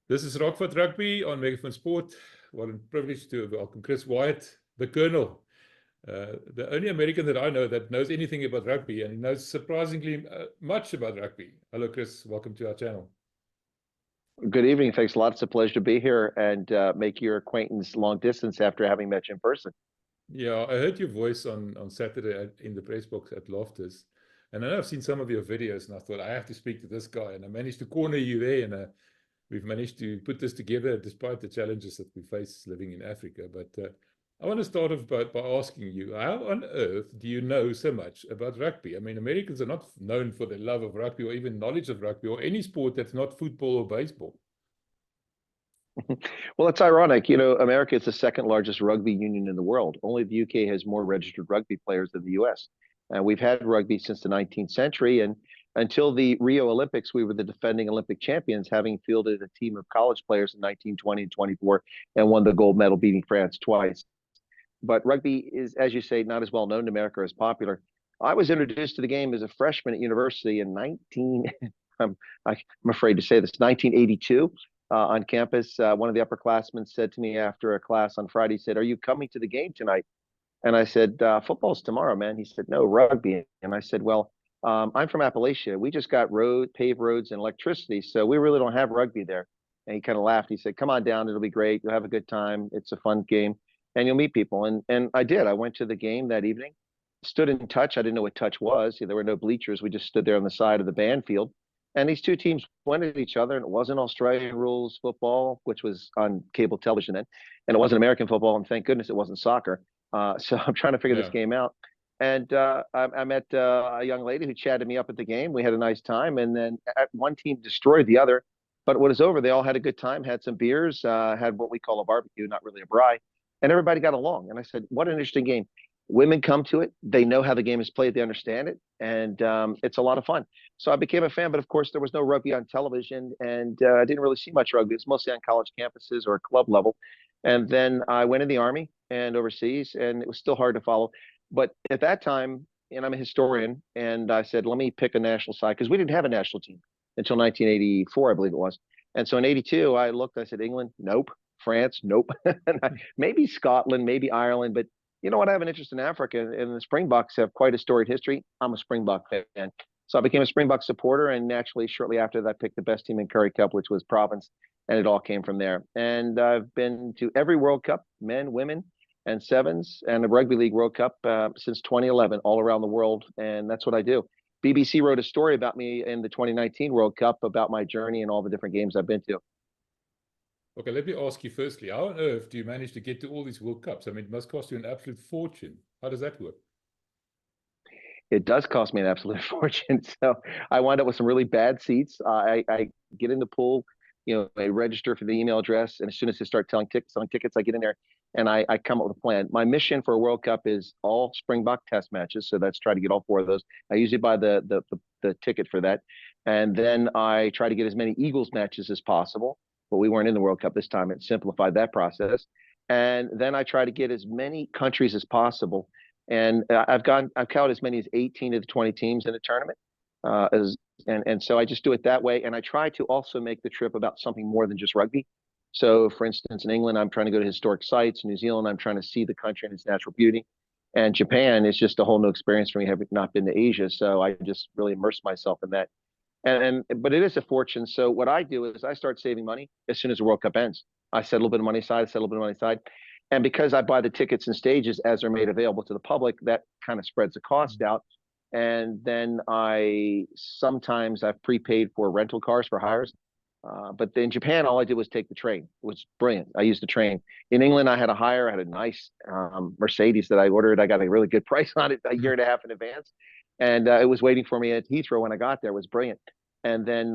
This is Raakvat Rugby on Megafoon Sport. What a privilege to welcome Chris Wyatt, the Colonel, the only American that I know that knows anything about rugby, and he knows surprisingly much about rugby. Hello, Chris. Welcome to our channel. Good evening. Thanks a lot. It's a pleasure to be here and make your acquaintance long distance after having met you in person. Yeah, I heard your voice on Saturday in the press box at Loftus, and I know I've seen some of your videos, and I thought I have to speak to this guy, and I managed to corner you there, and we've managed to put this together despite the challenges that we face living in Africa. But I want to start off by asking you, how on earth do you know so much about rugby? I mean, Americans are not known for their love of rugby or even knowledge of rugby or any sport that's not football or baseball. Well, it's ironic. You know, America is the second largest rugby union in the world. Only the UK has more registered rugby players than the US. And we've had rugby since the 19th century. And until the Rio Olympics, we were the defending Olympic champions, having fielded a team of college players in 1920 and 24 and won the gold medal, beating France twice. But rugby is, as you say, not as well known in America or as popular. I was introduced to the game as a freshman at university in I'm afraid to say this, 1982. On campus, one of the upperclassmen said to me after a class on Friday, he said, "Are you coming to the game tonight?" And I said, "Football's tomorrow, man." He said, "No, rugby." And I said, "Well, I'm from Appalachia. We just got paved roads and electricity, so we really don't have rugby there." And he kind of laughed. He said, "Come on down. It'll be great. You'll have a good time. It's a fun game, and you'll meet people." And I did. I went to the game that evening, stood in touch. I didn't know what touch was. There were no bleachers. We just stood there on the side of the band field. And these two teams went at each other, and it wasn't Australian rules football, which was on cable television then, and it wasn't American football, and thank goodness it wasn't soccer. So I'm trying to figure this game out. And I met a young lady who chatted me up at the game. We had a nice time, and then one team destroyed the other. But when it was over, they all had a good time, had some beers, had what we call a barbecue, not really a braai, and everybody got along. And I said, what an interesting game. Women come to it. They know how the game is played. They understand it. And it's a lot of fun. So I became a fan. But of course, there was no rugby on television. And I didn't really see much rugby. It was mostly on college campuses or club level. And then I went in the Army and overseas. And it was still hard to follow. But at that time, and I'm a historian, and I said, let me pick a national side. Because we didn't have a national team until 1984, I believe it was. And so in 82, I looked. I said, England, nope. France, nope. Maybe Scotland, maybe Ireland. But you know what? I have an interest in Africa, and the Springboks have quite a storied history. I'm a Springbok fan. So I became a Springbok supporter, and naturally, shortly after that, I picked the best team in Currie Cup, which was Province, and it all came from there. And I've been to every World Cup, men, women, and sevens, and the Rugby League World Cup since 2011, all around the world, and that's what I do. BBC wrote a story about me in the 2019 World Cup about my journey and all the different games I've been to. Okay, let me ask you firstly, how on earth do you manage to get to all these World Cups? I mean, it must cost you an absolute fortune. How does that work? It does cost me an absolute fortune. So I wind up with some really bad seats. I get in the pool, I register for the email address, and as soon as they start selling tickets, I get in there and I come up with a plan. My mission for a World Cup is all Springbok test matches. So that's try to get all 4 of those. I usually buy the ticket for that. And then I try to get as many Eagles matches as possible. But we weren't in the World Cup this time. It simplified that process. And then I try to get as many countries as possible. And I've counted as many as 18 of the 20 teams in the tournament. And so I just do it that way. And I try to also make the trip about something more than just rugby. So for instance, in England, I'm trying to go to historic sites. New Zealand, I'm trying to see the country and its natural beauty. And Japan is just a whole new experience for me, having not been to Asia. So I just really immerse myself in that. But it is a fortune. So what I do is I start saving money as soon as the World Cup ends. I set a little bit of money aside, and because I buy the tickets in stages as they're made available to the public, that kind of spreads the cost out. And then sometimes I've prepaid for rental cars for hires. But in Japan, all I did was take the train. It was brilliant. I used the train. In England, I had I had a nice Mercedes that I ordered. I got a really good price on it a year and a half in advance. And it was waiting for me at Heathrow when I got there. It was brilliant. And then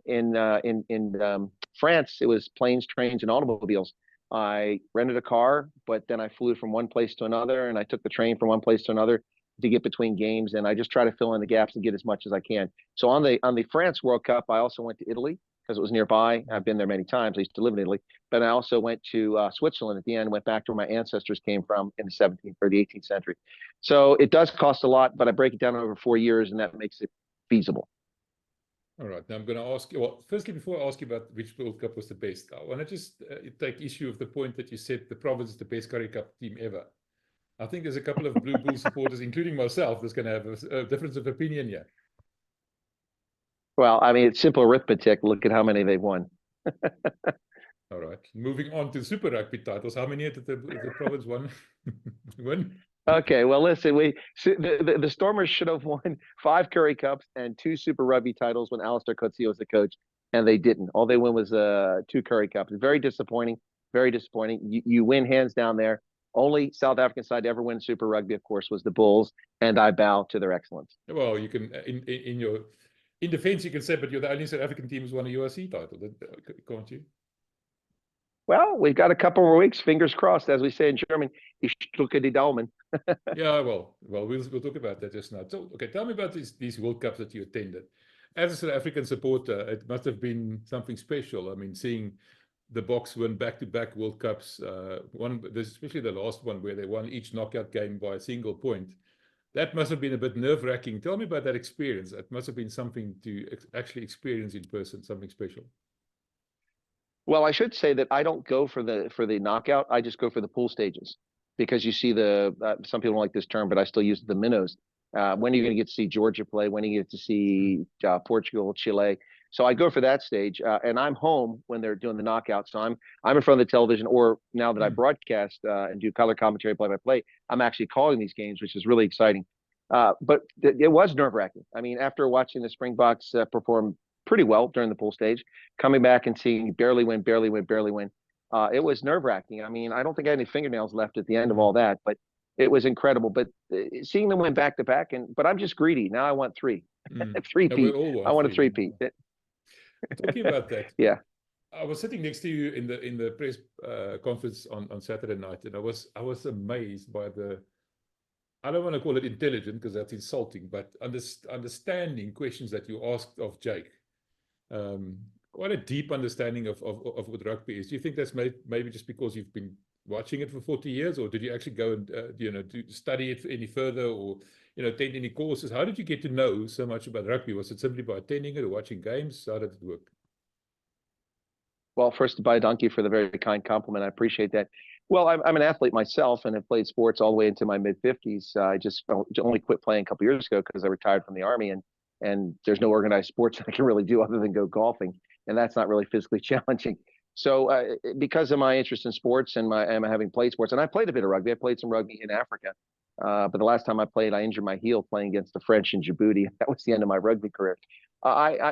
in France, it was planes, trains, and automobiles. I rented a car, but then I flew from one place to another, and I took the train from one place to another to get between games. And I just try to fill in the gaps and get as much as I can. So on the France World Cup, I also went to Italy because it was nearby. I've been there many times. I used to live in Italy. But I also went to Switzerland at the end, went back to where my ancestors came from in the 17th or the 18th century. So it does cost a lot, but I break it down over 4 years, and that makes it feasible. All right. Now I'm going to ask you, well, firstly, before I ask you about which World Cup was the best, I want to just take issue of the point that you said the province is the best Currie Cup team ever. I think there's a couple of Blue Bull supporters, including myself, that's going to have a difference of opinion here. Well, I mean, it's simple arithmetic. Look at how many they've won. All right. Moving on to Super Rugby titles. How many did the province won? Win? Okay, well, listen, the Stormers should have won 5 Currie Cups and 2 Super Rugby titles when Marcel Coetzee was the coach, and they didn't. All they won was 2 Currie Cups. Very disappointing. Very disappointing. You win hands down there. Only South African side to ever win Super Rugby, of course, was the Bulls, and I bow to their excellence. Well, you can in defense you can say, but you're the only South African team who's won a URC title, can't you? Well, we've got a couple more weeks. Fingers crossed, as we say in German. Ich drücke die Daumen. Yeah, well, we'll talk about that just now. So, okay, tell me about these World Cups that you attended. As a South African supporter, it must have been something special. I mean, seeing the Boks win back-to-back World Cups, especially the last one where they won each knockout game by a single point. That must have been a bit nerve-wracking. Tell me about that experience. It must have been something to actually experience in person, something special. Well, I should say that I don't go for the knockout. I just go for the pool stages, because you see some people don't like this term, but I still use the minnows. When are you going to get to see Georgia play? When are you get to see Portugal, Chile? So I go for that stage, and I'm home when they're doing the knockout. So I'm in front of the television, or now that I broadcast and do color commentary, play-by-play, I'm actually calling these games, which is really exciting. But it was nerve-wracking. I mean, after watching the Springboks perform pretty well during the pool stage, coming back and seeing barely win, it was nerve-wracking. I mean, I don't think I had any fingernails left at the end of all that, but it was incredible. But seeing them win back-to-back, but I'm just greedy. Now I want 3. 3-peat. I want a 3-peat. Talking about that. Yeah. I was sitting next to you in the press conference on Saturday night, and I was amazed by I don't want to call it intelligent because that's insulting, but understanding questions that you asked of Jake. Quite a deep understanding of what rugby is. Do you think that's maybe just because you've been watching it for 40 years, or did you actually go and to study it any further, or attend any courses? How did you get to know so much about rugby? Was it simply by attending it or watching games? How did it work? Well, first, bye, donkey, for the very kind compliment. I appreciate that. Well, I'm an athlete myself, and have played sports all the way into my mid-50s. I just only quit playing a couple years ago because I retired from the Army, and there's no organized sports I can really do other than go golfing, and that's not really physically challenging. So because of my interest in sports and having played sports, and I played a bit of rugby. I played some rugby in Africa, but the last time I played, I injured my heel playing against the French in Djibouti. That was the end of my rugby career. I'm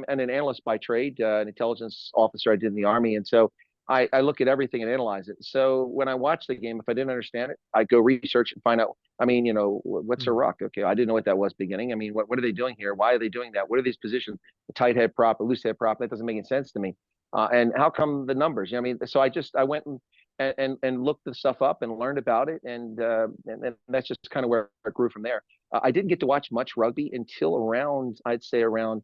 an analyst by trade, an intelligence officer I did in the Army, and so I look at everything and analyze it. So when I watch the game, if I didn't understand it, I go research and find out. I mean, what's a ruck? Okay, I didn't know what that was beginning. I mean, what are they doing here? Why are they doing that? What are these positions? A tight head prop, a loose head prop? That doesn't make any sense to me. And how come the numbers? I mean, so I went and looked the stuff up and learned about it, and that's just kind of where it grew from there. I didn't get to watch much rugby until I'd say around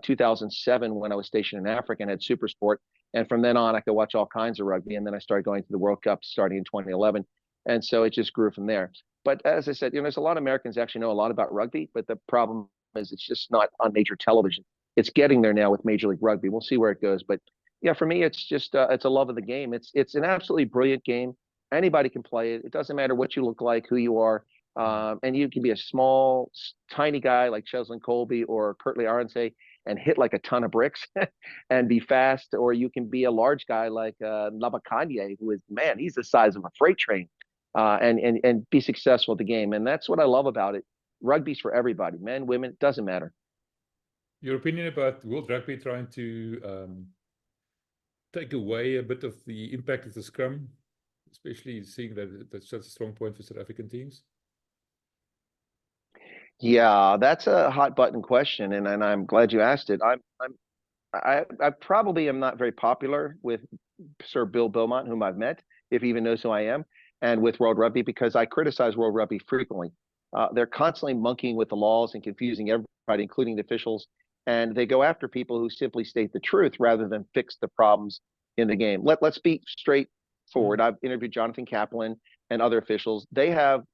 2007, when I was stationed in Africa and had Super Sport. And from then on, I could watch all kinds of rugby. And then I started going to the World Cup starting in 2011. And so it just grew from there. But as I said, there's a lot of Americans actually know a lot about rugby, but the problem is it's just not on major television. It's getting there now with Major League Rugby. We'll see where it goes. But yeah, for me, it's just it's a love of the game. It's an absolutely brilliant game. Anybody can play it. It doesn't matter what you look like, who you are. And you can be a small, tiny guy like Cheslin Colby or Kurtley Arendse and hit like a ton of bricks and be fast, or you can be a large guy like Labakanye, who is, man, he's the size of a freight train, and be successful at the game. And that's what I love about it. Rugby's for everybody, men, women, it doesn't matter. Your opinion about World Rugby trying to take away a bit of the impact of the scrum, especially seeing that that's such a strong point for South African teams? Yeah, that's a hot button question, and I'm glad you asked it. I probably am not very popular with Sir Bill Beaumont, whom I've met, if he even knows who I am, and with World Rugby, because I criticize World Rugby frequently. They're constantly monkeying with the laws and confusing everybody, including the officials, and they go after people who simply state the truth rather than fix the problems in the game. Let's be straightforward. I've interviewed Jonathan Kaplan and other officials. They have a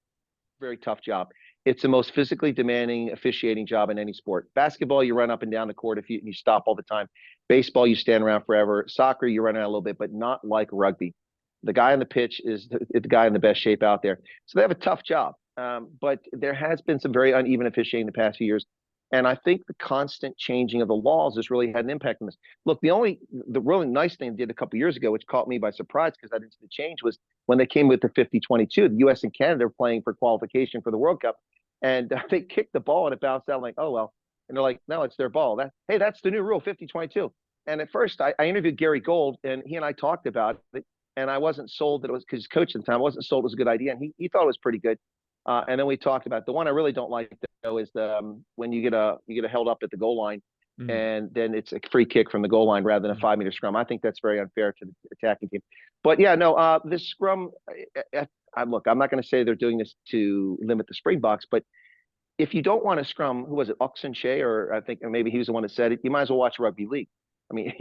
very tough job. It's the most physically demanding officiating job in any sport. Basketball, you run up and down the court if you stop all the time. Baseball, you stand around forever. Soccer, you run around a little bit, but not like rugby. The guy on the pitch is the guy in the best shape out there. So they have a tough job. But there has been some very uneven officiating the past few years. And I think the constant changing of the laws has really had an impact on this. Look, the really nice thing they did a couple of years ago, which caught me by surprise because I didn't see the change, was when they came with the 50-22. The U.S. and Canada were playing for qualification for the World Cup. And they kicked the ball and it bounced out. Like, oh, well. And they're like, no, it's their ball. Hey, that's the new rule, 50-22. And at first, I interviewed Gary Gold, and he and I talked about it. And I wasn't sold that it was, because he's coach at the time, I wasn't sold it was a good idea. And he thought it was pretty good. And then we talked about the one I really don't like though is the when you get held up at the goal line, and then it's a free kick from the goal line rather than a 5-meter scrum. I think that's very unfair to the attacking team. But yeah, no, this scrum. Look, I'm not going to say they're doing this to limit the Springboks, but if you don't want to scrum, who was it, Oxenshea, or I think maybe he was the one that said it, you might as well watch rugby league. I mean,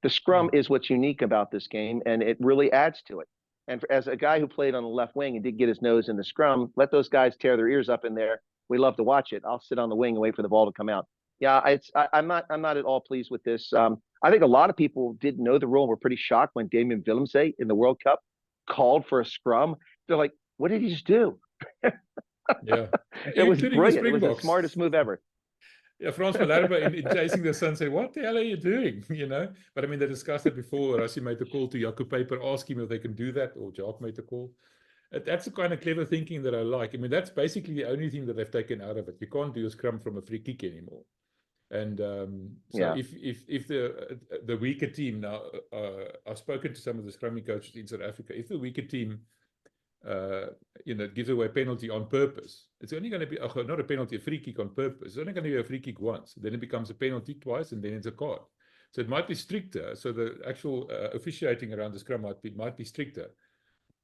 the scrum is what's unique about this game, and it really adds to it. And as a guy who played on the left wing and did get his nose in the scrum, let those guys tear their ears up in there. We love to watch it. I'll sit on the wing and wait for the ball to come out. Yeah, I'm not at all pleased with this. I think a lot of people didn't know the rule and were pretty shocked when Damien Willemse in the World Cup called for a scrum. They're like, what did he just do? Yeah. It was brilliant. It was the smartest move ever. Yeah, Frans Malherbe in chasing the sun said, what the hell are you doing? But I mean, they discussed it before. Rassie made the call to Jaco Paper, ask him if they can do that, or Jacques made the call. That's the kind of clever thinking that I like. I mean, that's basically the only thing that they've taken out of it. You can't do a scrum from a free kick anymore. And if the weaker team now, I've spoken to some of the scrumming coaches in South Africa. If the weaker team gives away a penalty on purpose, it's only going to be not a penalty, a free kick on purpose. It's only going to be a free kick once. Then it becomes a penalty twice, and then it's a card. So it might be stricter. So the actual officiating around the scrum might be stricter.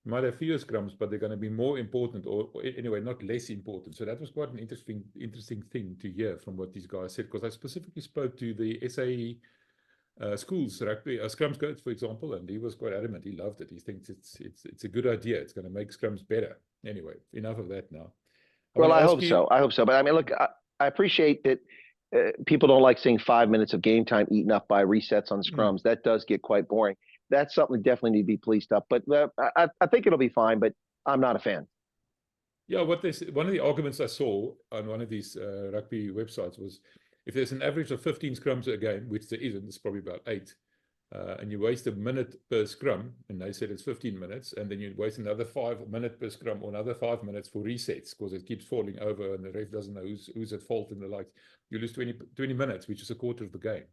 You might have fewer scrums, but they're going to be more important, or anyway, not less important. So that was quite an interesting thing to hear from what these guys said, because I specifically spoke to the SA schools rugby scrums coach, for example, and he was quite adamant. He loved it. He thinks it's a good idea. It's going to make scrums better. Anyway, enough of that now. Well, I hope so. I hope so. But I mean, look, I appreciate that people don't like seeing 5 minutes of game time eaten up by resets on scrums. That does get quite boring. That's something that definitely need to be policed up. But I think it'll be fine. But I'm not a fan. Yeah, one of the arguments I saw on one of these rugby websites was, if there's an average of 15 scrums a game, which there isn't, it's probably about 8, and you waste a minute per scrum, and they said it's 15 minutes, and then you waste another 5 minutes per scrum, or another 5 minutes for resets, because it keeps falling over, and the ref doesn't know who's at fault and the like. You lose 20 minutes, which is a quarter of the game.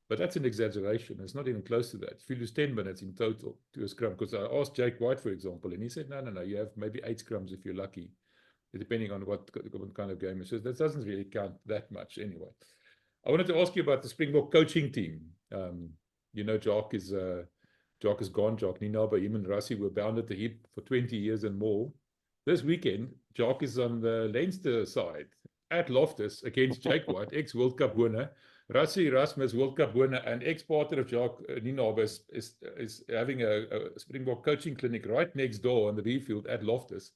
But that's an exaggeration. It's not even close to that. If you lose 10 minutes in total to a scrum, because I asked Jake White, for example, and he said, no, you have maybe 8 scrums if you're lucky, depending on what kind of game it is. So that doesn't really count that much anyway. I wanted to ask you about the Springbok coaching team. Jacques is gone. Jacques Nienaber, him and Rassie were bound at the hip for 20 years and more. This weekend, Jacques is on the Leinster side at Loftus against Jake White, ex-World Cup winner. Rassie Erasmus, World Cup winner, and ex-partner of Jacques Nienaber is having a Springbok coaching clinic right next door on the B field at Loftus.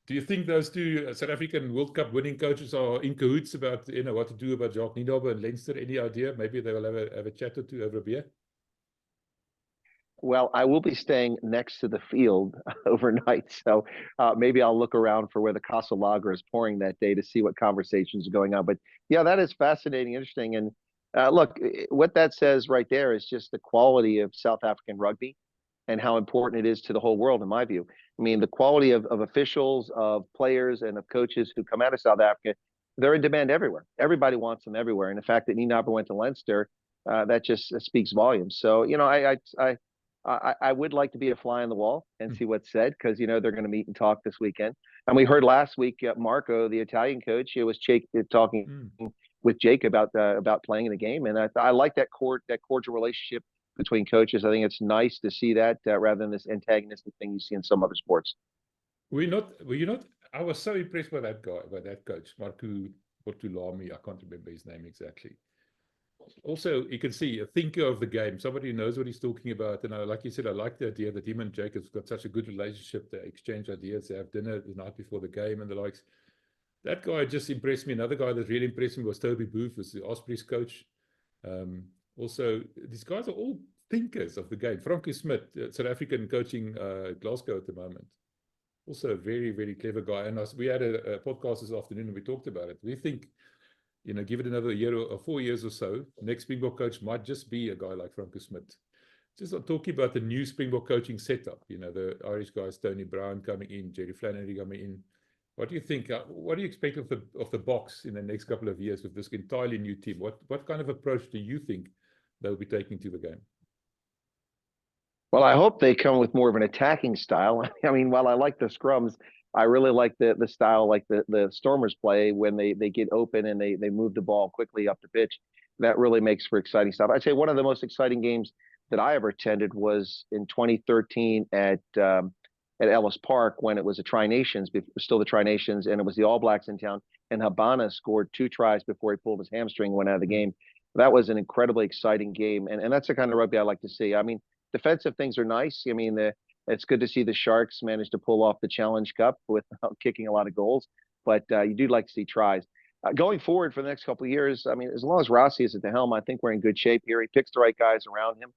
Do you think those two South African World Cup winning coaches are in cahoots about what to do about Jacques Nienaber and Leinster? Any idea? Maybe they will have a chat or two over a beer. Well, I will be staying next to the field overnight, so maybe I'll look around for where the Casa Lager is pouring that day to see what conversations are going on. But yeah, that is fascinating, interesting. And look, what that says right there is just the quality of South African rugby and how important it is to the whole world, in my view. I mean, the quality of officials, of players, and of coaches who come out of South Africa, they're in demand everywhere. Everybody wants them everywhere. And the fact that Nienaber went to Leinster, that just speaks volumes. So, I would like to be a fly on the wall and see what's said, because, they're going to meet and talk this weekend. And we heard last week, Marco, the Italian coach, was talking with Jake about playing in the game. And I like that cordial relationship between coaches. I think it's nice to see that rather than this antagonistic thing you see in some other sports. Were you not? I was so impressed by that guy, by that coach, Marco Bortolami. I can't remember his name exactly. Also, you can see a thinker of the game, somebody who knows what he's talking about. And like you said, I like the idea that him and Jake have got such a good relationship. They exchange ideas, they have dinner the night before the game and the likes. that guy just impressed me. Another guy that really impressed me was Toby Booth, was the Ospreys coach. Also, these guys are all thinkers of the game. Frankie Smith, South African, coaching Glasgow at the moment. Also a very, very clever guy. And we had a podcast this afternoon and we talked about it. We think, you know, give it another year or 4 years or so, next Springbok coach might just be a guy like Frankie Smith. Just talking about the new Springbok coaching setup, you know, the Irish guys, Tony Brown coming in, Jerry Flannery coming in. What do you think? What do you expect of the Boks in the next couple of years with this entirely new team? What kind of approach do you think they'll be taking to the game? Well, I hope they come with more of an attacking style. I mean, while I like the scrums, I really like the style like the Stormers play when they get open and they move the ball quickly up the pitch. That really makes for exciting stuff. I'd say one of the most exciting games that I ever attended was in 2013 at Ellis Park when it was a Tri-Nations, still the Tri-Nations, and it was the All Blacks in town. And Habana scored 2 tries before he pulled his hamstring and went out of the game. That was an incredibly exciting game, and that's the kind of rugby I like to see. I mean, defensive things are nice. I mean, it's good to see the Sharks manage to pull off the Challenge Cup without kicking a lot of goals, but you do like to see tries. Going forward for the next couple of years, I mean, as long as Rossi is at the helm, I think we're in good shape here. He picks the right guys around him.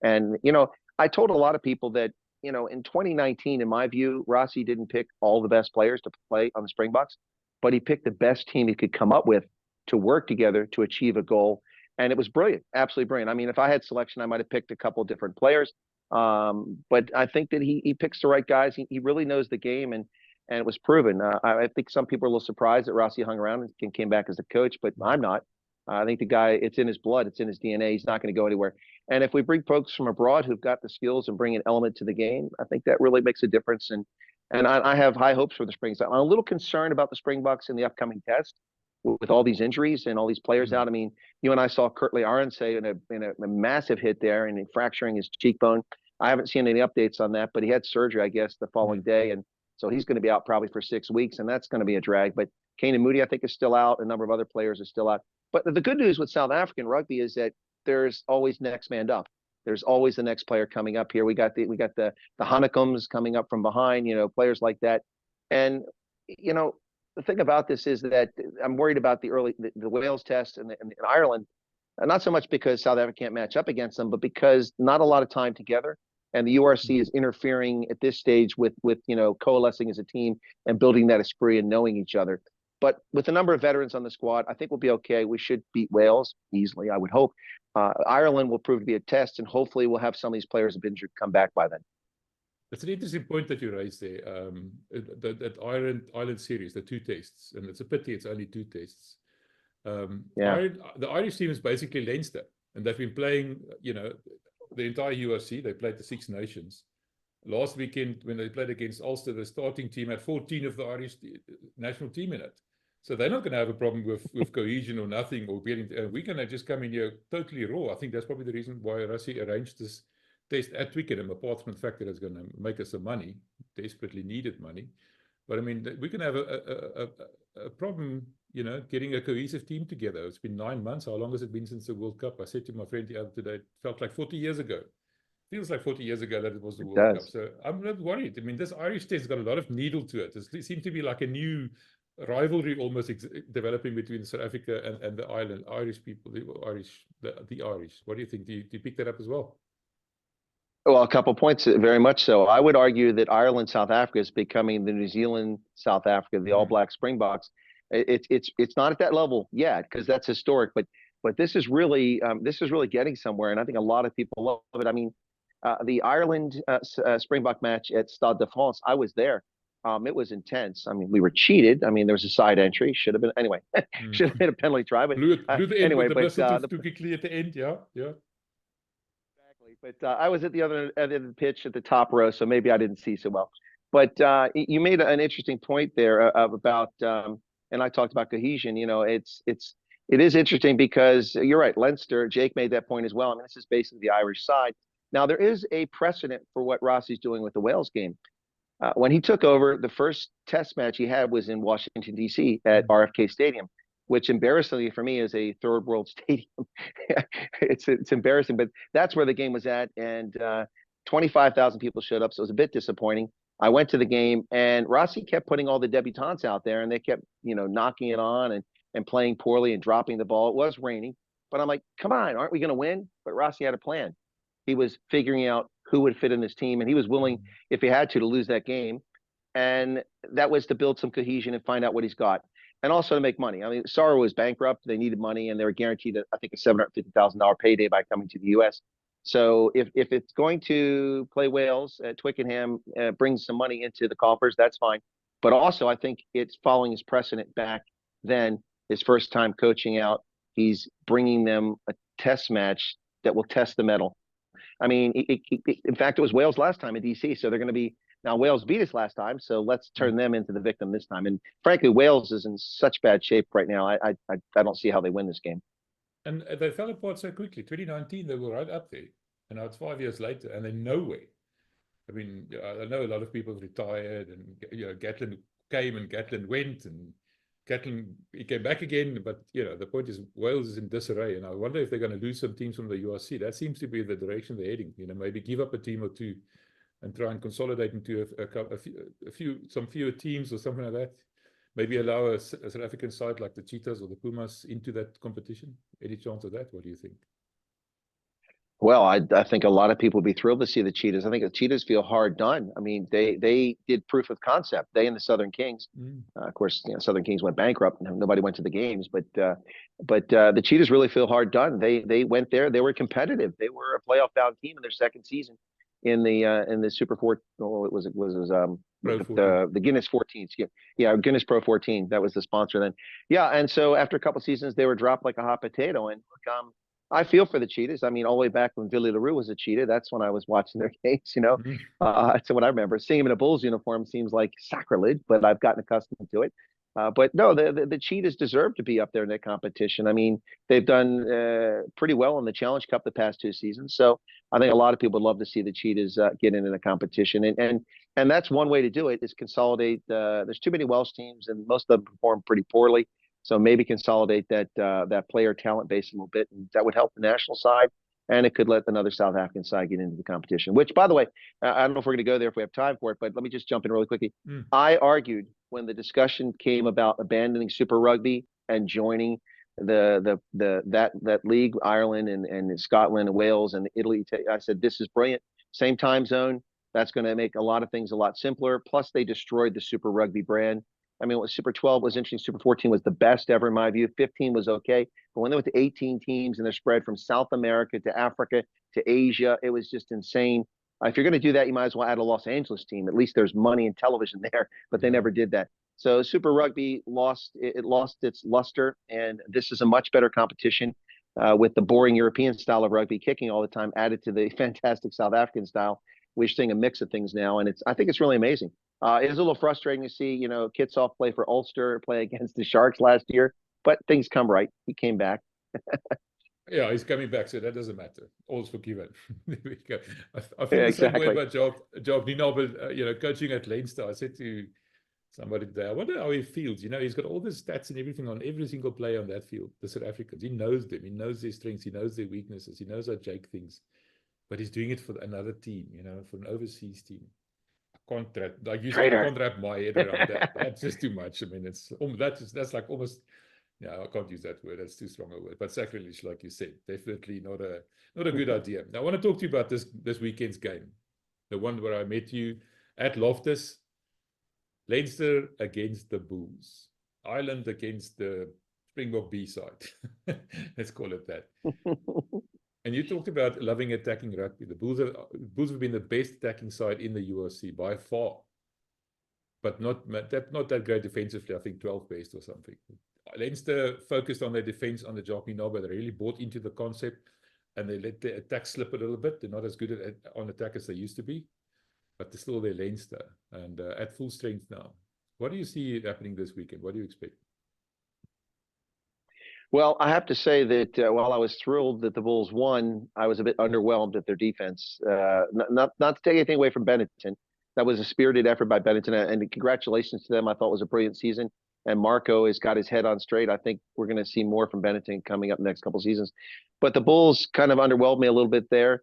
And, you know, I told a lot of people that, you know, in 2019, in my view, Rossi didn't pick all the best players to play on the Springboks, but he picked the best team he could come up with to work together to achieve a goal. And it was brilliant, absolutely brilliant. I mean, if I had selection, I might have picked a couple of different players. But I think that he picks the right guys. He really knows the game, and it was proven. I think some people are a little surprised that Rossi hung around and came back as a coach, but I'm not. I think the guy, it's in his blood, it's in his DNA. He's not going to go anywhere. And if we bring folks from abroad who've got the skills and bring an element to the game, I think that really makes a difference. And I have high hopes for the Springboks. I'm a little concerned about the Springboks in the upcoming test with all these injuries and all these players out. I mean, you and I saw Kurtley Arendse in a massive hit there and fracturing his cheekbone. I haven't seen any updates on that, but he had surgery, I guess, the following day. And so he's going to be out probably for 6 weeks, and that's going to be a drag. But Kane and Moody, I think, is still out. A number of other players are still out. But the good news with South African rugby is that there's always next man up. There's always the next player coming up here. We got the Honeycombs coming up from behind, you know, players like that. And, you know, the thing about this is that I'm worried about the Wales test in Ireland, not so much because South Africa can't match up against them, but because not a lot of time together. And the URC is interfering at this stage with you know, coalescing as a team and building that esprit and knowing each other. But with a number of veterans on the squad, I think we'll be okay. We should beat Wales easily, I would hope. Ireland will prove to be a test, and hopefully we'll have some of these players who've injured come back by then. That's an interesting point that you raised there. That Ireland series, the 2 tests, and it's a pity it's only 2 tests. The Irish team is basically Leinster, and they've been playing, you know, the entire URC. They played the 6 Nations. Last weekend, when they played against Ulster, the starting team had 14 of the Irish national team in it. So they're not going to have a problem with cohesion or nothing, or being. We're going to just come in here totally raw. I think that's probably the reason why Rossi arranged this test at Twickenham, apart from the fact that it's going to make us some money, desperately needed money. But I mean, we can have a problem, you know, getting a cohesive team together. It's been 9 months. How long has it been since the World Cup? I said to my friend the other day, it felt like 40 years ago. Feels like 40 years ago that it was the World Cup. So I'm not worried. I mean, this Irish test has got a lot of needle to it. It seems to be like a new rivalry almost developing between South Africa and the Irish people, the Irish. What do you think? Do you pick that up as well? Well, a couple of points, very much so. I would argue that Ireland, South Africa is becoming the New Zealand, South Africa, the All Black Springboks. It's not at that level yet because that's historic, but this is really getting somewhere, and I think a lot of people love it. I mean, the Ireland Springbok match at Stade de France, I was there. It was intense. I mean, we were cheated. I mean, there was a side entry. Should have been anyway. Should have been a penalty try, but anyway. But too quickly at the end, yeah. Exactly. But I was at the other end of the pitch at the top row, so maybe I didn't see so well. But you made an interesting point there about, and I talked about cohesion. You know, it is interesting because you're right. Leinster, Jake made that point as well. I mean, this is basically the Irish side. Now, there is a precedent for what Rossi's doing with the Wales game. When he took over, the first test match he had was in Washington, D.C. at RFK Stadium, which embarrassingly for me is a third world stadium. It's embarrassing, but that's where the game was at. And 25,000 people showed up, so it was a bit disappointing. I went to the game, and Rossi kept putting all the debutantes out there, and they kept, knocking it on and playing poorly and dropping the ball. It was raining, but I'm like, come on, aren't we going to win? But Rossi had a plan. He was figuring out who would fit in his team, and he was willing, if he had to lose that game. And that was to build some cohesion and find out what he's got, and also to make money. I mean, Saro was bankrupt; they needed money, and they were guaranteed, I think, a $750,000 payday by coming to the U.S. So if it's going to play Wales at Twickenham, brings some money into the coffers, that's fine. But also, I think it's following his precedent back then. His first time coaching out, he's bringing them a test match that will test the mettle. I mean, in fact, it was Wales last time in DC, so they're going to be now. Wales beat us last time, so let's turn them into the victim this time. And frankly, Wales is in such bad shape right now. I don't see how they win this game. And they fell apart so quickly. 2019, they were right up there. And now it's 5 years later, and they're nowhere. I mean, I know a lot of people have retired, and Gatlin came and Gatlin went, and Gatlin, he came back again. But the point is, Wales is in disarray, and I wonder if they're going to lose some teams from the URC. That seems to be the direction they're heading. Maybe give up a team or two, and try and consolidate into some fewer teams or something like that. Maybe allow a South African side like the Cheetahs or the Pumas into that competition. Any chance of that? What do you think? Well, I think a lot of people would be thrilled to see the Cheetahs. I think the Cheetahs feel hard done. I mean, they did proof of concept. They and the Southern Kings. Of course, Southern Kings went bankrupt and nobody went to the games. But the Cheetahs really feel hard done. They went there. They were competitive. They were a playoff bound team in their second season in the Super 4. Oh, it was the Guinness 14. Yeah, Guinness Pro 14. That was the sponsor then. Yeah, and so after a couple of seasons, they were dropped like a hot potato. And look, I feel for the Cheetahs. I mean, all the way back when Billy LaRue was a Cheetah, that's when I was watching their games, That's what I remember. Seeing him in a Bulls uniform seems like sacrilege, but I've gotten accustomed to it. But no, the Cheetahs deserve to be up there in that competition. I mean, they've done pretty well in the Challenge Cup the past 2 seasons. So I think a lot of people would love to see the Cheetahs get into the competition. And that's one way to do it, is consolidate. There's too many Welsh teams, and most of them perform pretty poorly. So maybe consolidate that player talent base a little bit, and that would help the national side, and it could let another South African side get into the competition. Which, by the way, I don't know if we're going to go there if we have time for it, but let me just jump in really quickly. I argued when the discussion came about abandoning Super Rugby and joining that league, Ireland and Scotland and Wales and Italy. I said, this is brilliant. Same time zone. That's going to make a lot of things a lot simpler. Plus, they destroyed the Super Rugby brand. I mean, Super 12 was interesting. Super 14 was the best ever in my view. 15 was okay. But when they went to 18 teams and they're spread from South America to Africa to Asia, it was just insane. If you're going to do that, you might as well add a Los Angeles team. At least there's money and television there, but they never did that. So Super Rugby lost its luster, and this is a much better competition with the boring European style of rugby, kicking all the time, added to the fantastic South African style. We're seeing a mix of things now, and I think it's really amazing. It is a little frustrating to see, Kitsoff play for Ulster, play against the Sharks last year, but things come right. He came back. Yeah, he's coming back, so that doesn't matter. All's forgiven. There we go. I feel the same way about Job Nino, but coaching at Leinster, I said to somebody there, I wonder how he feels. He's got all the stats and everything on every single player on that field, the South Africans. He knows them. He knows their strengths. He knows their weaknesses. He knows how Jake thinks. But he's doing it for another team, for an overseas team. I can't wrap my head around that. That's just too much. I mean, that's like almost, I can't use that word. That's too strong a word. But sacrilege, like you said, definitely not a good idea. Now, I want to talk to you about this weekend's game, the one where I met you at Loftus. Leinster against the Bulls, Ireland against the Springbok B side. Let's call it that. And you talked about loving attacking rugby. The Bulls have been the best attacking side in the URC by far, but not that great defensively. I think 12th best or something. Leinster focused on their defense on the Jockey Knob, but they really bought into the concept, and they let the attack slip a little bit. They're not as good on attack as they used to be, but they're still their Leinster and at full strength now. What do you see happening this weekend? What do you expect? Well, I have to say that while I was thrilled that the Bulls won, I was a bit underwhelmed at their defense. Not to take anything away from Benetton. That was a spirited effort by Benetton, and congratulations to them. I thought it was a brilliant season, and Marco has got his head on straight. I think we're going to see more from Benetton coming up the next couple of seasons. But the Bulls kind of underwhelmed me a little bit there.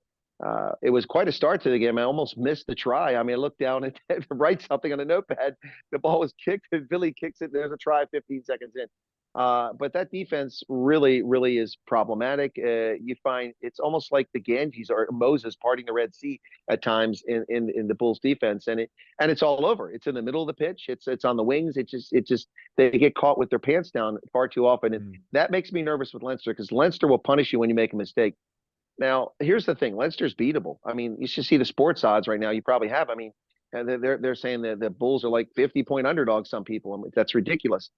it was quite a start to the game. I almost missed the try. I mean, I looked down and to write something on a notepad. The ball was kicked, and Billy kicks it. There's a try 15 seconds in. But that defense really, really is problematic. You find it's almost like the Ganges or Moses parting the Red Sea at times in the Bulls defense, and it's all over. It's in the middle of the pitch. It's on the wings. It just they get caught with their pants down far too often, and that makes me nervous with Leinster, because Leinster will punish you when you make a mistake. Now, here's the thing: Leinster's beatable. I mean, you should see the sports odds right now. You probably have. I mean, they're saying that the Bulls are like 50-point underdogs. Some people, I mean, that's ridiculous.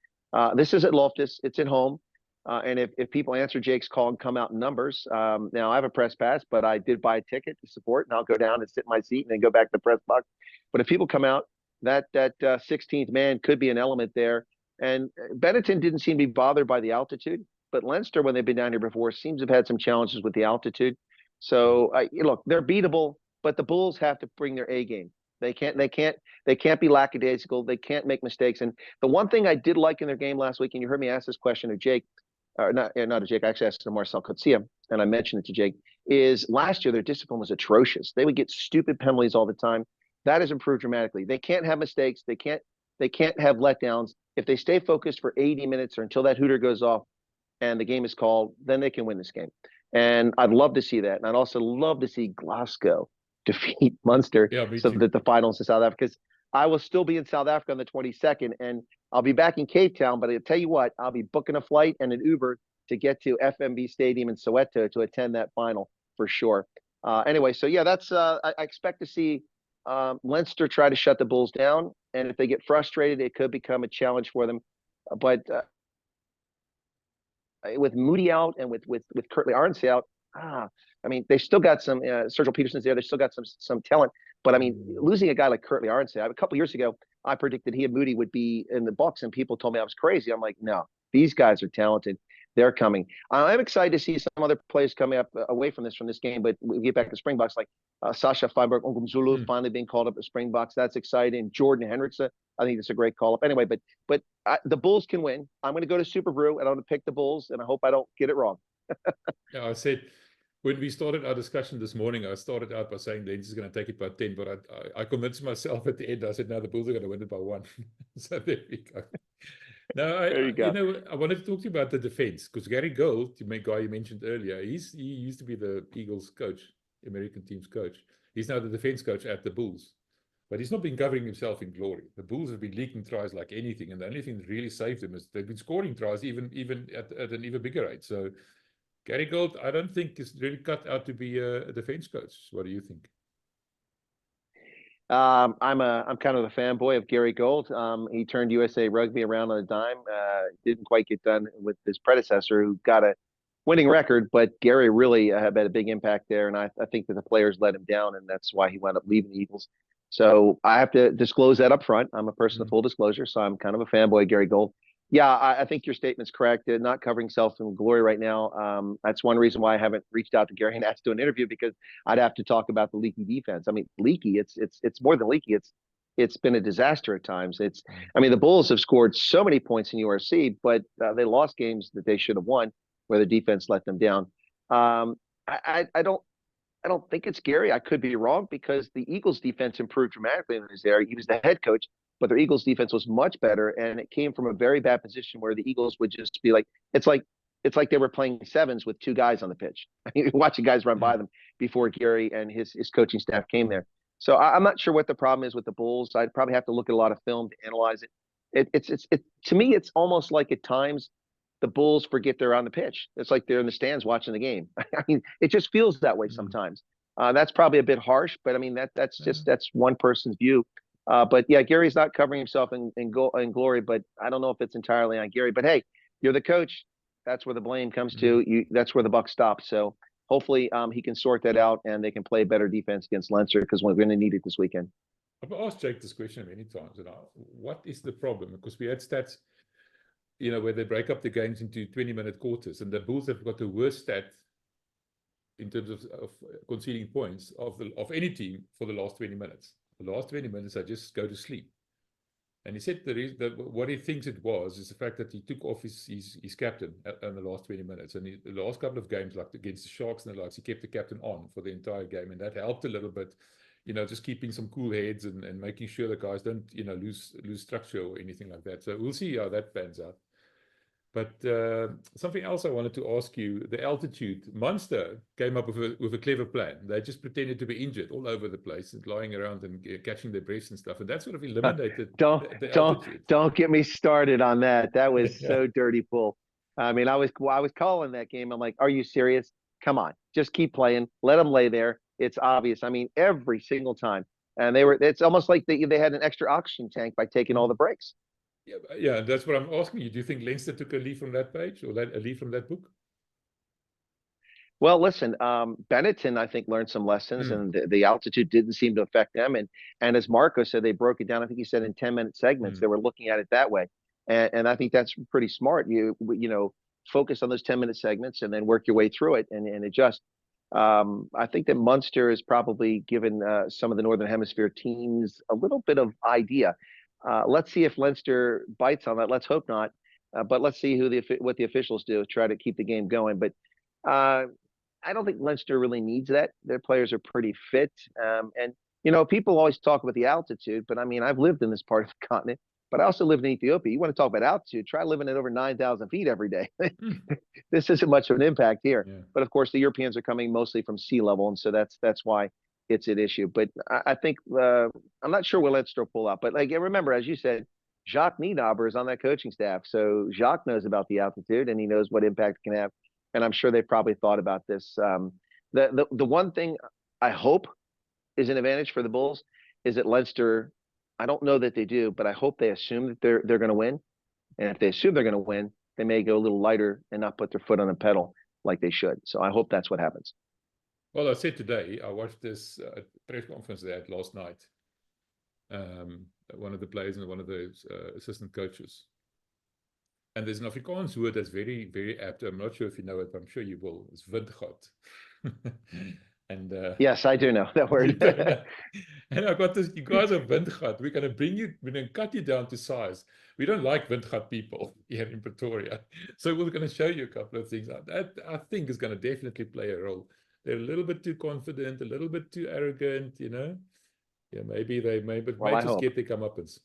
This is at Loftus. It's at home. And if people answer Jake's call and come out in numbers, now I have a press pass, but I did buy a ticket to support, and I'll go down and sit in my seat and then go back to the press box. But if people come out, that 16th man could be an element there. And Benetton didn't seem to be bothered by the altitude, but Leinster, when they've been down here before, seems to have had some challenges with the altitude. So look, they're beatable, but the Bulls have to bring their A game. They can't be lackadaisical. They can't make mistakes. And the one thing I did like in their game last week, and you heard me ask this question to Jake, or not to Jake, I actually asked it to Marcel Coetzee, and I mentioned it to Jake, is last year their discipline was atrocious. They would get stupid penalties all the time. That has improved dramatically. They can't have mistakes. They can't have letdowns. If they stay focused for 80 minutes or until that hooter goes off and the game is called, then they can win this game. And I'd love to see that. And I'd also love to see Glasgow defeat Munster, so that the finals in South Africa, because I will still be in South Africa on the 22nd, and I'll be back in Cape Town, but I'll tell you what, I'll be booking a flight and an Uber to get to FMB Stadium in Soweto to attend that final for sure. Anyway, so yeah, that's I expect to see Leinster try to shut the Bulls down, and if they get frustrated, it could become a challenge for them. But with Moody out and with Kurtley Arnsey out, I mean, they still got some Sergio Peterson's there. They still got some talent. But I mean, losing a guy like Kurtley Arnsey, a couple of years ago, I predicted he and Moody would be in the Bucks, and people told me I was crazy. I'm like, no, these guys are talented. They're coming. I'm excited to see some other players coming up away from this game, but we get back to Springboks, like Sasha Feinberg Ongumzulu finally being called up to Springboks. That's exciting. Jordan Hendrickson, I think that's a great call up. Anyway, but the Bulls can win. I'm going to go to Super Brew, and I'm going to pick the Bulls, and I hope I don't get it wrong. Yeah, I said, when we started our discussion this morning, I started out by saying Lens is going to take it by 10, but I convinced myself at the end. I said, no, the Bulls are going to win it by 1. So there we go. No, I wanted to talk to you about the defense, because Gary Gold, the guy you mentioned earlier, he used to be the Eagles coach, American team's coach. He's now the defense coach at the Bulls, but he's not been covering himself in glory. The Bulls have been leaking tries like anything, and the only thing that really saved them is they've been scoring tries even at an even bigger rate. So Gary Gold, I don't think is really cut out to be a defense coach. What do you think? I'm kind of a fanboy of Gary Gold. He turned USA Rugby around on a dime. Didn't quite get done with his predecessor, who got a winning record, but Gary really had a big impact there, and I think that the players let him down, and that's why he wound up leaving the Eagles. So I have to disclose that up front. I'm a person of full disclosure, so I'm kind of a fanboy of Gary Gold. Yeah, I think your statement's correct. Not covering self in glory right now. That's one reason why I haven't reached out to Gary and asked to do an interview, because I'd have to talk about the leaky defense. I mean, leaky. It's more than leaky. It's been a disaster at times. I mean, the Bulls have scored so many points in URC, but they lost games that they should have won, where the defense let them down. I don't think it's Gary. I could be wrong, because the Eagles defense improved dramatically when he was there. He was the head coach, but their Eagles defense was much better, and it came from a very bad position where the Eagles would just be like, it's like they were playing sevens with 2 guys on the pitch. Watching guys run by them before Gary and his coaching staff came there. So I'm not sure what the problem is with the Bulls. I'd probably have to look at a lot of film to analyze it. It's to me, it's almost like at times the Bulls forget they're on the pitch. It's like they're in the stands watching the game. I mean, it just feels that way sometimes. That's probably a bit harsh, but I mean, that's one person's view. But yeah, Gary's not covering himself in glory, but I don't know if it's entirely on Gary. But hey, you're the coach. That's where the blame comes to. That's where the buck stops. So hopefully he can sort that out, and they can play better defense against Leinster, because we're going to need it this weekend. I've asked Jake this question many times. What is the problem? Because we had stats, where they break up the games into 20-minute quarters, and the Bulls have got the worst stat in terms of conceding points of any team for the last 20 minutes. The last 20 minutes, I just go to sleep. And he said that what he thinks it was is the fact that he took off his captain in the last 20 minutes. And the last couple of games, like against the Sharks and the likes, he kept the captain on for the entire game. And that helped a little bit, just keeping some cool heads and making sure the guys don't, lose structure or anything like that. So we'll see how that pans out. But something else I wanted to ask you, the altitude. Munster came up with a clever plan. They just pretended to be injured all over the place and lying around and catching their breaths and stuff. And that sort of eliminated the altitude. Don't get me started on that. That was Yeah. so dirty pool. I mean, I was calling that game. I'm like, are you serious? Come on, just keep playing. Let them lay there. It's obvious. I mean, every single time. And it's almost like they had an extra oxygen tank by taking all the breaks. Yeah, that's what I'm asking you. Do you think Leinster took a leaf from that page or a leaf from that book? Well, listen, Benetton, I think, learned some lessons, and the altitude didn't seem to affect them. And as Marco said, they broke it down. I think he said in 10-minute segments. They were looking at it that way, and I think that's pretty smart. You focus on those 10-minute segments and then work your way through it and adjust. I think that Munster has probably given some of the Northern Hemisphere teams a little bit of idea. Let's see if Leinster bites on that. Let's hope not. But let's see what the officials do, try to keep the game going. But I don't think Leinster really needs that. Their players are pretty fit. And people always talk about the altitude, but I mean, I've lived in this part of the continent, but I also lived in Ethiopia. You want to talk about altitude, try living at over 9,000 feet every day. This isn't much of an impact here. Yeah. But of course, the Europeans are coming mostly from sea level, and so that's why it's an issue. But I think I'm not sure will Leinster pull out. But remember, as you said, Jacques Nienaber is on that coaching staff, so Jacques knows about the altitude and he knows what impact it can have. And I'm sure they probably thought about this. The one thing I hope is an advantage for the Bulls is that Leinster, I don't know that they do, but I hope they assume that they're going to win. And if they assume they're going to win, they may go a little lighter and not put their foot on the pedal like they should. So I hope that's what happens. Well, I said today, I watched this press conference they had last night. One of the players and one of the assistant coaches. And there's an Afrikaans word that's very, very apt. I'm not sure if you know it, but I'm sure you will. It's windgat. And yes, I do know that word. And I got this, you guys are windgat. We're going to cut you down to size. We don't like windgat people here in Pretoria. So we're going to show you a couple of things. That I think is going to definitely play a role. They're a little bit too confident, a little bit too arrogant, Yeah, maybe they may, but might just get their comeuppance.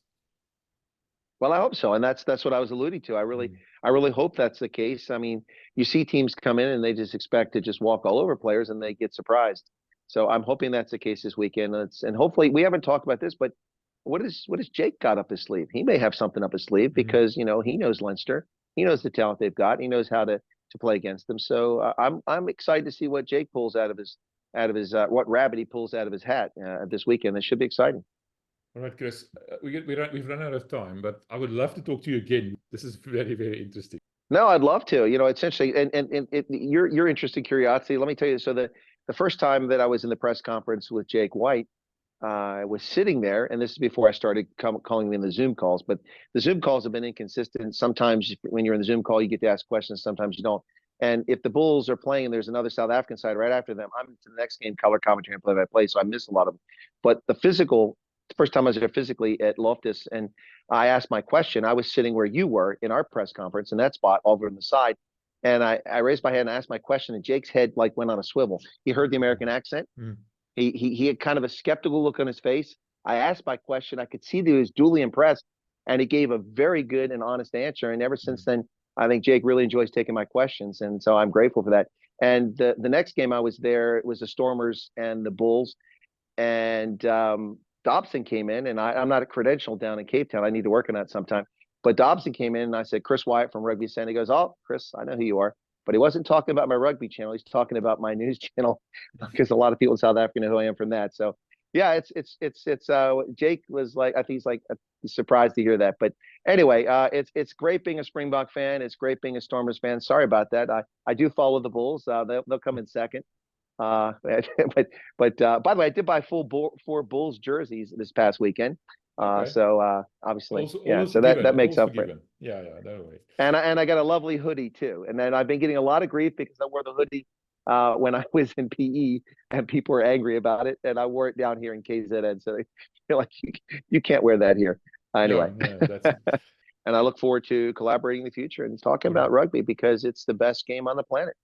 Well, I hope so, and that's what I was alluding to. I really hope that's the case. I mean, you see teams come in and they just expect to just walk all over players, and they get surprised. So I'm hoping that's the case this weekend. And hopefully, we haven't talked about this, but what is Jake got up his sleeve? He may have something up his sleeve because he knows Leinster, he knows the talent they've got, he knows how to play against them. So I'm excited to see what Jake pulls out of his what rabbit he pulls out of his hat this weekend. That should be exciting. All right, Chris, we've run out of time, but I would love to talk to you again. This is very, very interesting. No, I'd love to. It's interesting, and your interest and curiosity. Let me tell you. So the first time that I was in the press conference with Jake Wyatt, I was sitting there, and this is before I started calling in the Zoom calls. But the Zoom calls have been inconsistent. Sometimes when you're in the Zoom call, you get to ask questions. Sometimes you don't. And if the Bulls are playing and there's another South African side right after them, I'm to the next game, color commentary and play-by-play, so I miss a lot of them. But the first time I was there physically at Loftus, and I asked my question. I was sitting where you were in our press conference in that spot over on the side. And I raised my hand and asked my question, and Jake's head went on a swivel. He heard the American accent. He had kind of a skeptical look on his face. I asked my question. I could see that he was duly impressed, and he gave a very good and honest answer. And ever since then, I think Jake really enjoys taking my questions. And so I'm grateful for that. And the next game I was there, it was the Stormers and the Bulls. And Dobson came in, and I'm not a credential down in Cape Town. I need to work on that sometime. But Dobson came in, and I said, Chris Wyatt from Rugby Center. He goes, "Oh, Chris, I know who you are." But he wasn't talking about my rugby channel. He's talking about my news channel, because a lot of people in South Africa know who I am from that. So yeah, it's Jake was I think he's surprised to hear that. But anyway, it's great being a Springbok fan. It's great being a Stormers fan. Sorry about that. I do follow the Bulls. They'll come in second. But by the way, I did buy 4 Bulls jerseys this past weekend. Okay. So obviously, all so that makes up for it. Yeah, no way. And I got a lovely hoodie too. And then I've been getting a lot of grief because I wore the hoodie when I was in PE, and people were angry about it. And I wore it down here in KZN. So they're like, you can't wear that here. Anyway, no, that's and I look forward to collaborating in the future and talking yeah. about rugby because it's the best game on the planet.